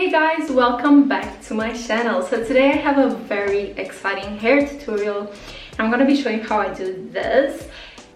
Hey guys, welcome back to my channel. So today I have a very exciting hair tutorial. I'm gonna be showing how I do this.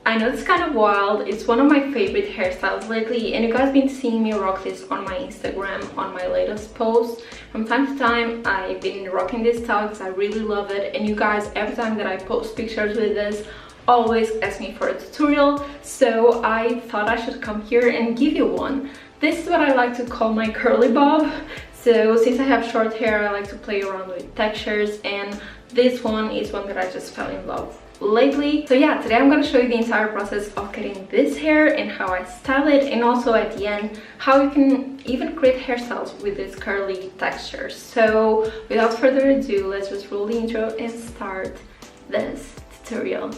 I know it's kind of wild. It's one of my favorite hairstyles lately, and you guys been seeing me rock this on my Instagram on my latest post. From time to time I've been rocking this style because I really love it, and you guys, every time that I post pictures with this, always ask me for a tutorial, so I thought I should come here and give you one. This is what I like to call my curly bob. So since I have short hair, I like to play around with textures, and this one is one that I just fell in love lately. So yeah, today I'm going to show you the entire process of getting this hair and how I style it, and also at the end how you can even create hairstyles with this curly texture. So without further ado, let's just roll the intro and start this tutorial.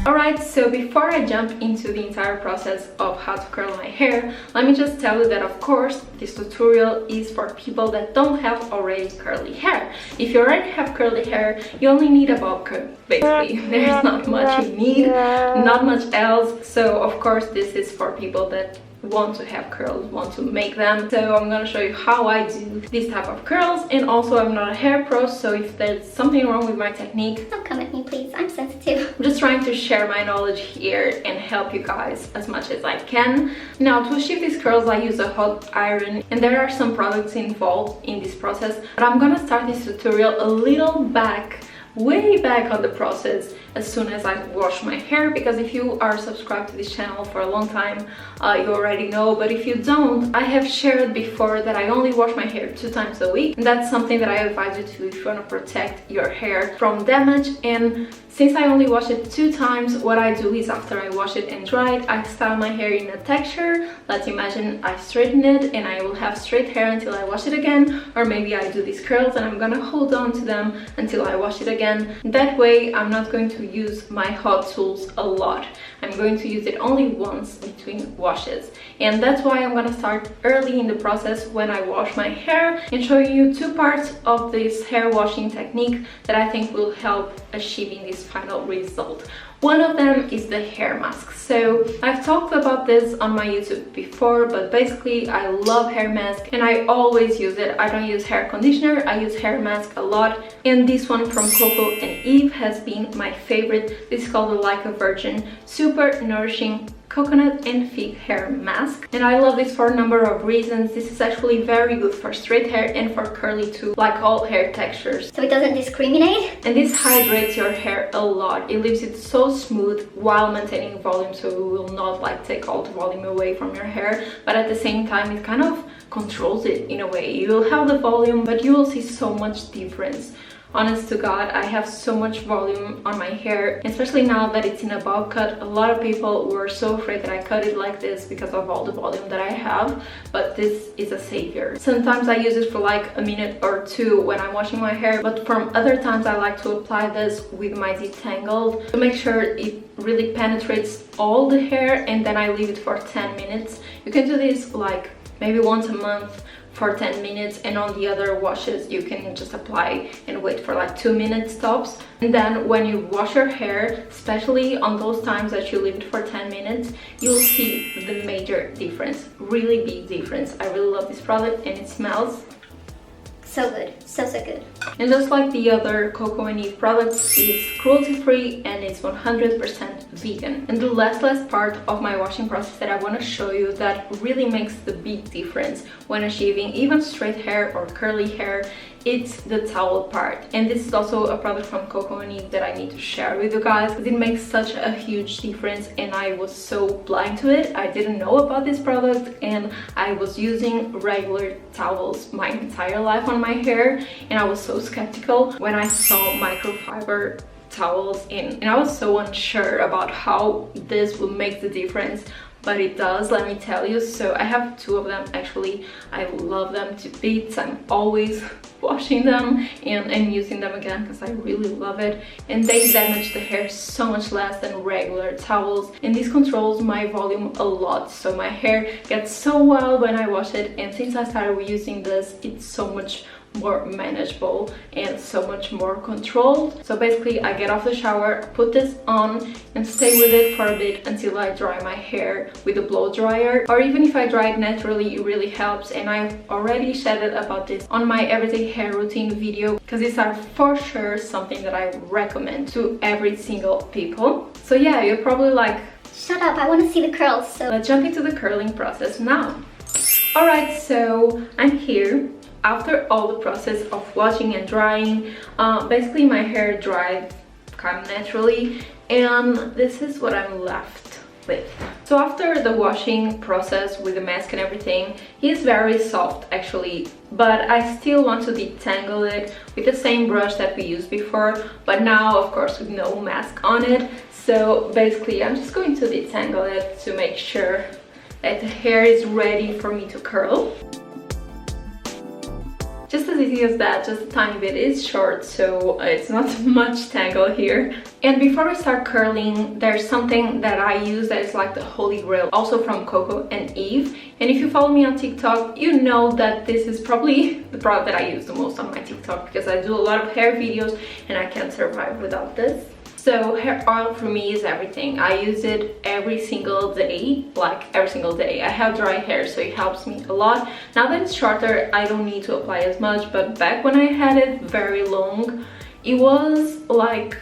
Alright, so before I jump into the entire process of how to curl my hair, let me just tell you that of course this tutorial is for people that don't have already curly hair. If you already have curly hair, you only need a bob cut, basically. There's not much you need, not much else. So of course this is for people that want to have curls, want to make them. So I'm gonna show you how I do this type of curls, and also I'm not a hair pro, so if there's something wrong with my technique, don't come at me please, I'm sensitive. I'm just trying to share my knowledge here and help you guys as much as I can. Now to achieve these curls I use a hot iron, and there are some products involved in this process, but I'm gonna start this tutorial a little way back on the process as soon as I wash my hair, because if you are subscribed to this channel for a long time, you already know, but if you don't, I have shared before that I only wash my hair 2 times a week, and that's something that I advise you to if you want to protect your hair from damage. And since I only wash it 2 times, what I do is after I wash it and dry it, I style my hair in a texture. Let's imagine I straighten it and I will have straight hair until I wash it again, or maybe I do these curls and I'm gonna hold on to them until I wash it again. That way I'm not going to use my hot tools a lot. I'm going to use it only once between washes, and that's why I'm gonna start early in the process when I wash my hair and show you 2 parts of this hair washing technique that I think will help achieving this final result. One of them is the hair mask. So I've talked about this on my YouTube before, but basically I love hair mask and I always use it. I don't use hair conditioner, I use hair mask a lot, and this one from Coco&Eve has been my favorite. This is called the Like a Virgin Super Nourishing Coconut and Fig Hair Mask, and I love this for a number of reasons. This is actually very good for straight hair and for curly too, like all hair textures. So it doesn't discriminate? And this hydrates your hair a lot. It leaves it so smooth while maintaining volume, so it will not like take all the volume away from your hair, but at the same time it kind of controls it in a way. You will have the volume, but you will see so much difference. Honest to God, I have so much volume on my hair, especially now that it's in a bob cut. A lot of people were so afraid that I cut it like this because of all the volume that I have, but this is a savior. Sometimes I use it for like a minute or 2 when I'm washing my hair, but from other times I like to apply this with my detangled to make sure it really penetrates all the hair, and then I leave it for 10 minutes. You can do this like maybe once a month for 10 minutes, and on the other washes you can just apply and wait for like 2 minutes tops. And then when you wash your hair, especially on those times that you leave it for 10 minutes, you'll see the major difference, really big difference. I really love this product, and it smells so good, so good. And just like the other Coco&Eve products, it's cruelty-free and it's 100% vegan. And the last part of my washing process that I want to show you that really makes the big difference when achieving even straight hair or curly hair, it's the towel part. And this is also a product from Coco&Eve that I need to share with you guys because it makes such a huge difference, and I was so blind to it. I didn't know about this product, and I was using regular towels my entire life on my hair, and I was so skeptical when I saw microfiber towels and I was so unsure about how this will make the difference, but it does, let me tell you. So I have 2 of them actually. I love them to bits. I'm always washing them and using them again because I really love it, and they damage the hair so much less than regular towels, and this controls my volume a lot, so my hair gets so wild when I wash it. And since I started using this, it's so much more manageable and so much more controlled. So basically I get off the shower, put this on and stay with it for a bit until I dry my hair with a blow dryer, or even if I dry it naturally, it really helps. And I've already chatted about this on my everyday hair routine video, because these are for sure something that I recommend to every single people. So yeah, you're probably like, shut up, I want to see the curls. So let's jump into the curling process now. Alright, so I'm here after all the process of washing and drying. Basically my hair dried kind of naturally, and this is what I'm left with. So after the washing process with the mask and everything, he's very soft actually, but I still want to detangle it with the same brush that we used before, but now of course with no mask on it. So basically I'm just going to detangle it to make sure that the hair is ready for me to curl. Just as easy as that, just a tiny bit. It's short, so it's not much tangle here. And before I start curling, there's something that I use that is like the holy grail, also from Coco&Eve. And if you follow me on TikTok, you know that this is probably the product that I use the most on my TikTok, because I do a lot of hair videos and I can't survive without this. So hair oil for me is everything. I use it every single day, like every single day. I have dry hair, so it helps me a lot. Now that it's shorter, I don't need to apply as much, but back when I had it very long, it was like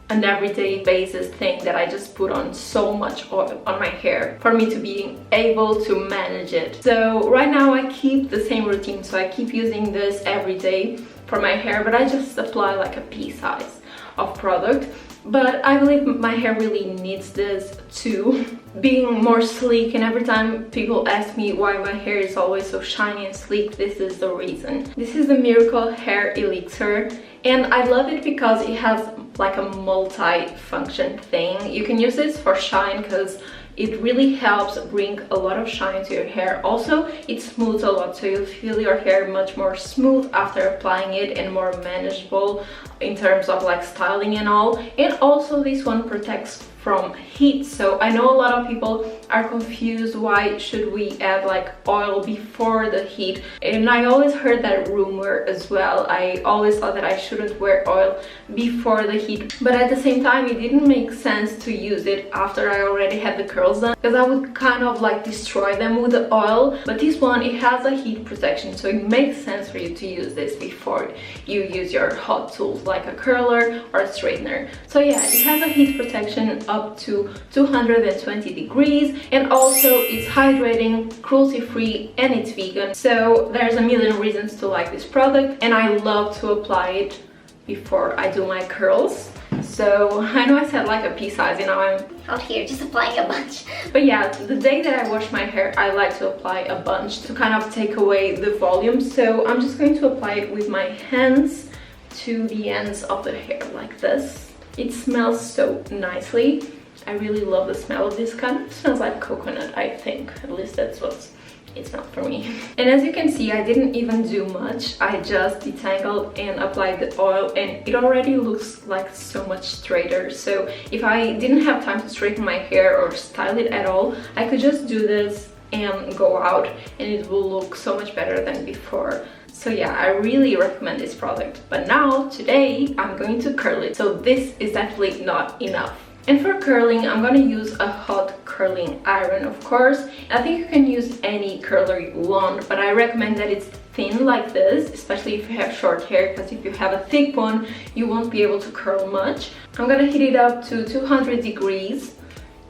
an everyday basis thing that I just put on so much oil on my hair for me to be able to manage it. So right now I keep the same routine, so I keep using this every day for my hair, but I just apply like a pea size of product. But I believe my hair really needs this too, being more sleek. And every time people ask me why my hair is always so shiny and sleek, this is the reason. This is the Miracle Hair Elixir, and I love it because it has like a multi-function thing. You can use this for shine because it really helps bring a lot of shine to your hair. Also, it smooths a lot, so you'll feel your hair much more smooth after applying it and more manageable in terms of like styling and all. And also this one protects from heat. So I know a lot of people are confused, why should we add like oil before the heat? And I always heard that rumor as well. I always thought that I shouldn't wear oil before the heat, but at the same time it didn't make sense to use it after I already had the curls done, because I would kind of like destroy them with the oil. But this one, it has a heat protection, so it makes sense for you to use this before you use your hot tools like a curler or a straightener. So yeah, it has a heat protection up to 220 degrees, and also it's hydrating, cruelty-free, and it's vegan. So there's a million reasons to like this product, and I love to apply it before I do my curls. So I know I said like a pea size, and now I'm out here just applying a bunch. But yeah, the day that I wash my hair, I like to apply a bunch to kind of take away the volume. So I'm just going to apply it with my hands to the ends of the hair like this. It smells so nicely. I really love the smell of this. Kind of smells like coconut, I think. At least that's what it smells for me. And as you can see, I didn't even do much. I just detangled and applied the oil, and it already looks like so much straighter. So if I didn't have time to straighten my hair or style it at all, I could just do this and go out, and it will look so much better than before. So yeah, I really recommend this product. But now, today, I'm going to curl it. So this is definitely not enough. And for curling, I'm gonna use a hot curling iron, of course. I think you can use any curler you want, but I recommend that it's thin like this, especially if you have short hair, because if you have a thick one, you won't be able to curl much. I'm gonna heat it up to 200 degrees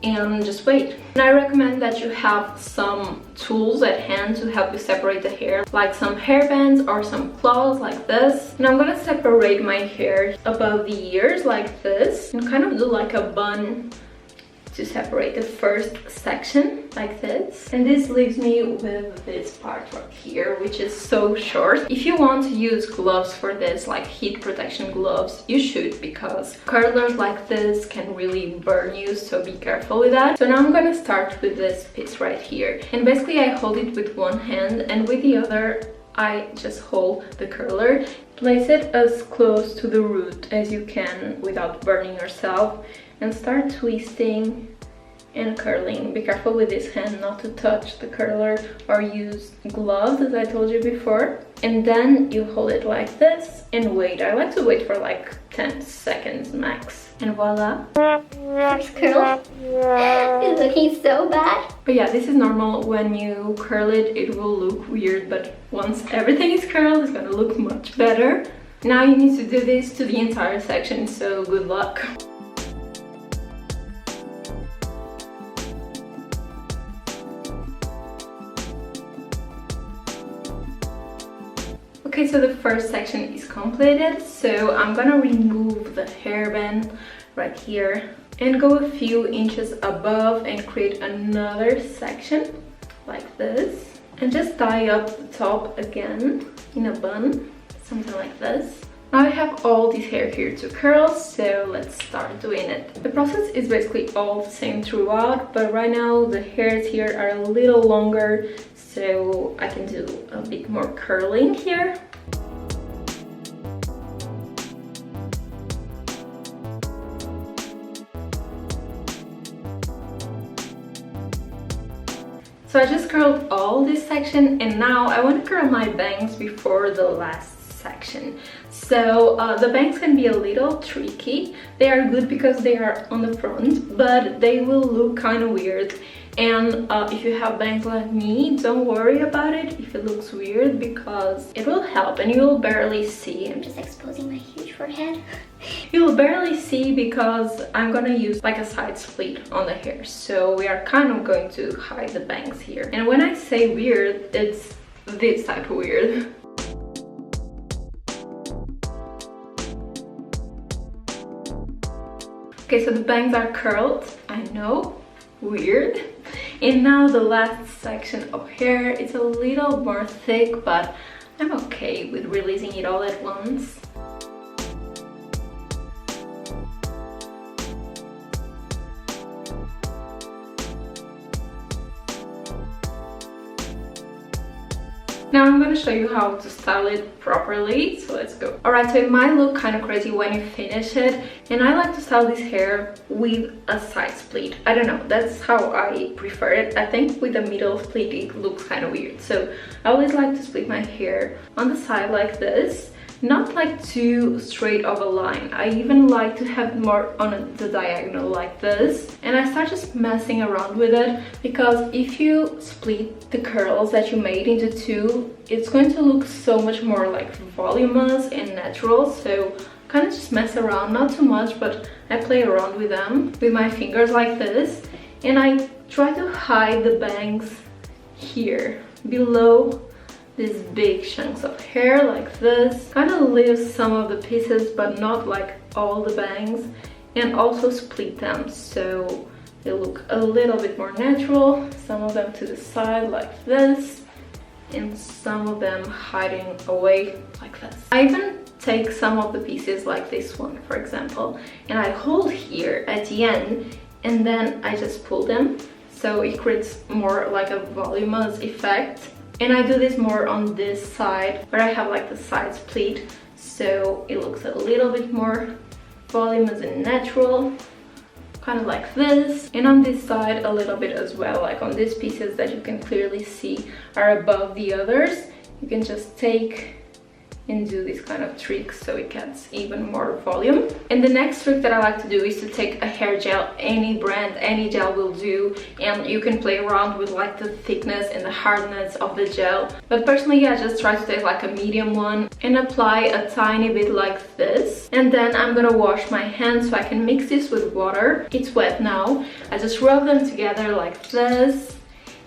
and just wait. And I recommend that you have some tools at hand to help you separate the hair, like some hair bands or some claws like this. And I'm gonna separate my hair above the ears like this and kind of do like a bun to separate the first section like this. And this leaves me with this part right here, which is so short. If you want to use gloves for this, like heat protection gloves, you should, because curlers like this can really burn you, so be careful with that. So now I'm gonna start with this piece right here, and basically I hold it with one hand, and with the other I just hold the curler. Place it as close to the root as you can without burning yourself, and start twisting and curling. Be careful with this hand not to touch the curler or use gloves, as I told you before. And then you hold it like this and wait. I like to wait for like 10 seconds max. And voila. First curl. It's looking so bad. But yeah, this is normal. When you curl it, it will look weird, but once everything is curled, it's gonna look much better. Now you need to do this to the entire section, so good luck. Okay, so the first section is completed, so I'm gonna remove the hairband right here and go a few inches above and create another section like this, and just tie up the top again in a bun, something like this. Now I have all this hair here to curl, so let's start doing it. The process is basically all the same throughout, but right now the hairs here are a little longer, so I can do a bit more curling here. So I just curled all this section, and now I want to curl my bangs before the last section. So the bangs can be a little tricky. They are good because they are on the front, but they will look kind of weird. And if you have bangs like me, don't worry about it if it looks weird, because it will help and you will barely see. I'm just exposing my huge forehead. You'll barely see because I'm gonna use like a side split on the hair, so we are kind of going to hide the bangs here. And when I say weird, it's this type of weird. Okay, so the bangs are curled, I know, weird. And now the last section of hair is a little more thick, but I'm okay with releasing it all at once. Now I'm going to show you how to style it properly, so let's go. Alright, so it might look kind of crazy when you finish it, and I like to style this hair with a side split. I don't know, that's how I prefer it. I think with a middle split it looks kind of weird, so I always like to split my hair on the side like this. Not like too straight of a line. I even like to have more on the diagonal like this. And I start just messing around with it, because if you split the curls that you made into two, it's going to look so much more like voluminous and natural. So kind of just mess around, not too much, but I play around with them with my fingers like this. And I try to hide the bangs here below these big chunks of hair like this. Kind of leave some of the pieces, but not like all the bangs, and also split them so they look a little bit more natural. Some of them to the side like this, and some of them hiding away like this. I even take some of the pieces like this one, for example, and I hold here at the end, and then I just pull them, so it creates more like a voluminous effect. And I do this more on this side, where I have like the side split, so it looks a little bit more voluminous and natural, kind of like this. And on this side a little bit as well, like on these pieces that you can clearly see are above the others. You can just take and do this kind of trick so it gets even more volume. And the next trick that I like to do is to take a hair gel, any brand, any gel will do, and you can play around with like the thickness and the hardness of the gel. But personally, I just try to take like a medium one and apply a tiny bit like this. And then I'm gonna wash my hands so I can mix this with water. It's wet now. I just rub them together like this,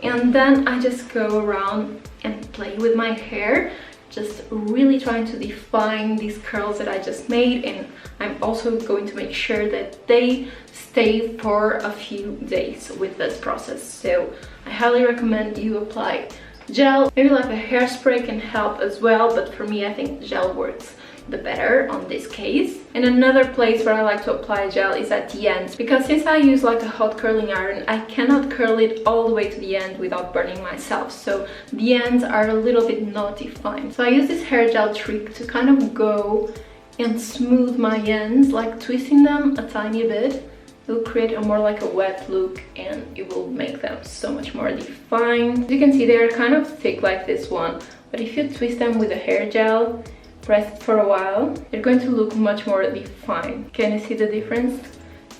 and then I just go around and play with my hair, just really trying to define these curls that I just made. And I'm also going to make sure that they stay for a few days with this process. So I highly recommend you apply gel. Maybe like a hairspray can help as well, but for me I think gel works the better on this case. And another place where I like to apply gel is at the end, because since I use like a hot curling iron, I cannot curl it all the way to the end without burning myself, so the ends are a little bit not defined. So I use this hair gel trick to kind of go and smooth my ends, like twisting them a tiny bit it will create a more like a wet look and it will make them so much more defined. As you can see, they are kind of thick like this one, but if you twist them with a hair gel, press it for a while, they're going to look much more defined. Can you see the difference?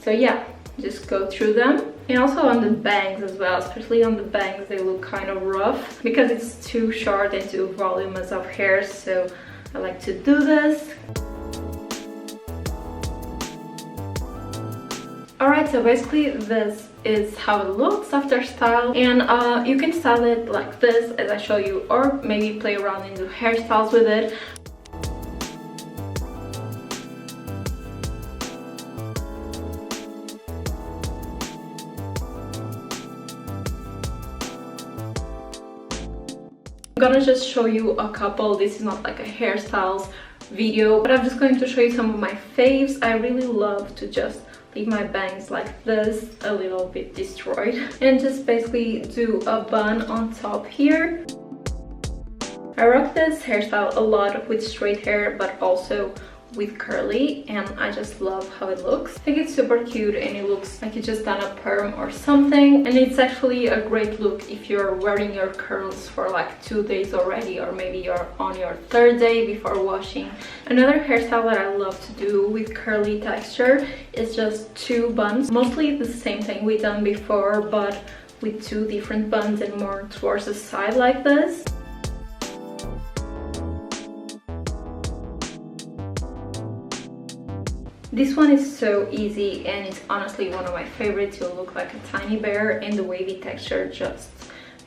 So yeah, just go through them. And also on the bangs as well, especially on the bangs, they look kind of rough because it's too short and too voluminous of hair, so I like to do this. Alright, so basically this is how it looks after style, and you can style it like this as I show you, or maybe play around and do hairstyles with it. I'm gonna just show you a couple. This is not like a hairstyles video, but I'm just going to show you some of my faves. I really love to just leave my bangs like this, a little bit destroyed, and just basically do a bun on top here. I rock this hairstyle a lot with straight hair, but also with curly, and I just love how it looks. I think it's super cute and it looks like you just done a perm or something, and it's actually a great look if you're wearing your curls for like 2 days already, or maybe you're on your 3rd day before washing. Another hairstyle that I love to do with curly texture is just 2 buns, mostly the same thing we done before, but with 2 different buns and more towards the side like this. This one is so easy and it's honestly one of my favorites. You'll look like a tiny bear, and the wavy texture just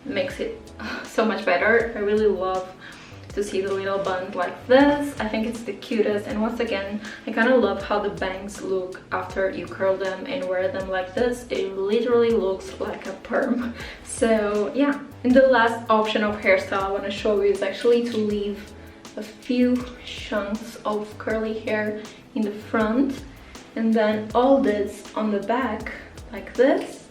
makes it so much better. I really love to see the little buns like this. I think it's the cutest, and once again, I kind of love how the bangs look after you curl them and wear them like this. It literally looks like a perm. So yeah, and the last option of hairstyle I want to show you is actually to leave a few chunks of curly hair in the front, and then all this on the back like this,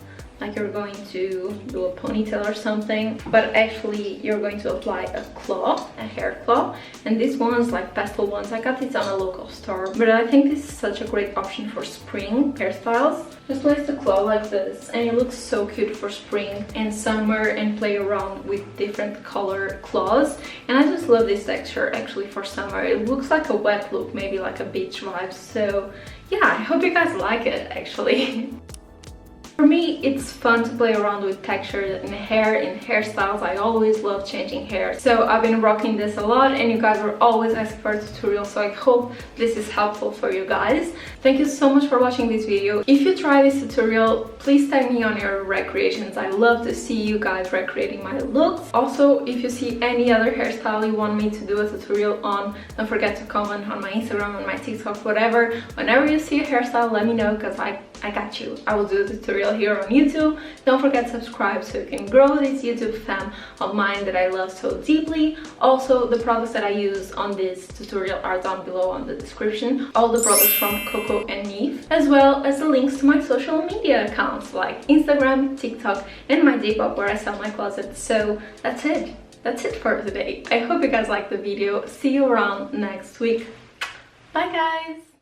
like you're going to do a ponytail or something, but actually you're going to apply a claw, a hair claw. And these ones, like pastel ones, I got these on a local store, but I think this is such a great option for spring hairstyles. Just place the claw like this, and it looks so cute for spring and summer, and play around with different color claws. And I just love this texture actually for summer. It looks like a wet look, maybe like a beach vibe. So yeah, I hope you guys like it actually. For me, it's fun to play around with texture in hair, in hairstyles. I always love changing hair. So I've been rocking this a lot, and you guys were always asking for a tutorial, so I hope this is helpful for you guys. Thank you so much for watching this video. If you try this tutorial, please tag me on your recreations. I love to see you guys recreating my looks. Also, if you see any other hairstyle you want me to do a tutorial on, don't forget to comment on my Instagram, on my TikTok, whatever. Whenever you see a hairstyle, let me know, because I got you. I will do a tutorial here on YouTube. Don't forget to subscribe so you can grow this YouTube fam of mine that I love so deeply. Also, the products that I use on this tutorial are down below on the description. All the products from Coco&Eve, as well as the links to my social media accounts like Instagram, TikTok, and my Depop where I sell my closet. So that's it. That's it for today. I hope you guys liked the video. See you around next week. Bye guys!